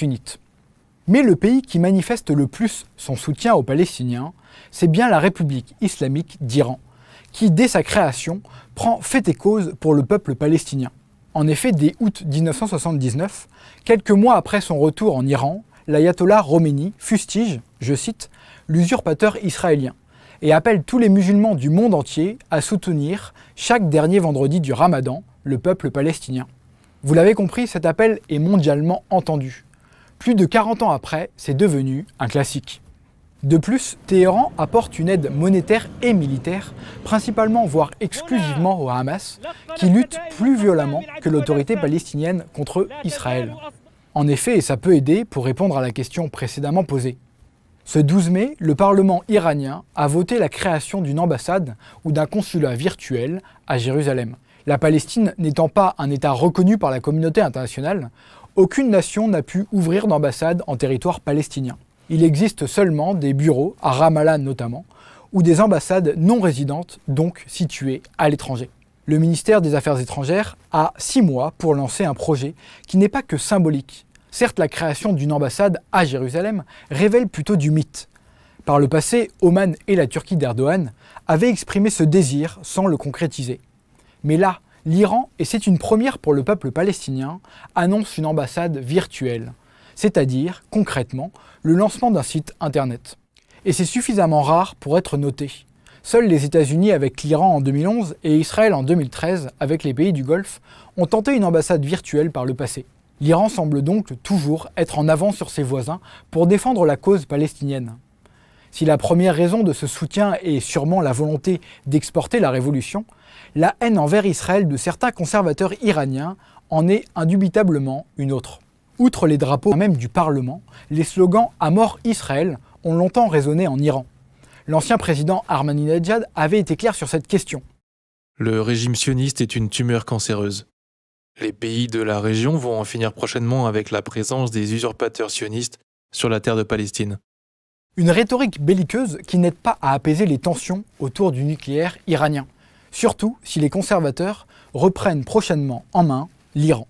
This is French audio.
sunnite. Mais le pays qui manifeste le plus son soutien aux Palestiniens, c'est bien la République islamique d'Iran, qui, dès sa création, prend fait et cause pour le peuple palestinien. En effet, dès août 1979, quelques mois après son retour en Iran, l'ayatollah Khomeini fustige, je cite, l'usurpateur israélien et appelle tous les musulmans du monde entier à soutenir, chaque dernier vendredi du Ramadan, le peuple palestinien. Vous l'avez compris, cet appel est mondialement entendu. Plus de 40 ans après, c'est devenu un classique. De plus, Téhéran apporte une aide monétaire et militaire, principalement voire exclusivement au Hamas, qui lutte plus violemment que l'autorité palestinienne contre Israël. En effet, et ça peut aider pour répondre à la question précédemment posée. Ce 12 mai, le Parlement iranien a voté la création d'une ambassade ou d'un consulat virtuel à Jérusalem. La Palestine n'étant pas un État reconnu par la communauté internationale, aucune nation n'a pu ouvrir d'ambassade en territoire palestinien. Il existe seulement des bureaux, à Ramallah notamment, ou des ambassades non résidentes, donc situées à l'étranger. Le ministère des Affaires étrangères a 6 mois pour lancer un projet qui n'est pas que symbolique. Certes, la création d'une ambassade à Jérusalem révèle plutôt du mythe. Par le passé, Oman et la Turquie d'Erdogan avaient exprimé ce désir sans le concrétiser. Mais là, l'Iran, et c'est une première pour le peuple palestinien, annonce une ambassade virtuelle, c'est-à-dire, concrètement, le lancement d'un site internet. Et c'est suffisamment rare pour être noté. Seuls les États-Unis avec l'Iran en 2011 et Israël en 2013 avec les pays du Golfe ont tenté une ambassade virtuelle par le passé. L'Iran semble donc toujours être en avance sur ses voisins pour défendre la cause palestinienne. Si la première raison de ce soutien est sûrement la volonté d'exporter la révolution, la haine envers Israël de certains conservateurs iraniens en est indubitablement une autre. Outre les drapeaux même du Parlement, les slogans « À mort Israël » ont longtemps résonné en Iran. L'ancien président Ahmadinejad avait été clair sur cette question. Le régime sioniste est une tumeur cancéreuse. Les pays de la région vont en finir prochainement avec la présence des usurpateurs sionistes sur la terre de Palestine. Une rhétorique belliqueuse qui n'aide pas à apaiser les tensions autour du nucléaire iranien, surtout si les conservateurs reprennent prochainement en main l'Iran.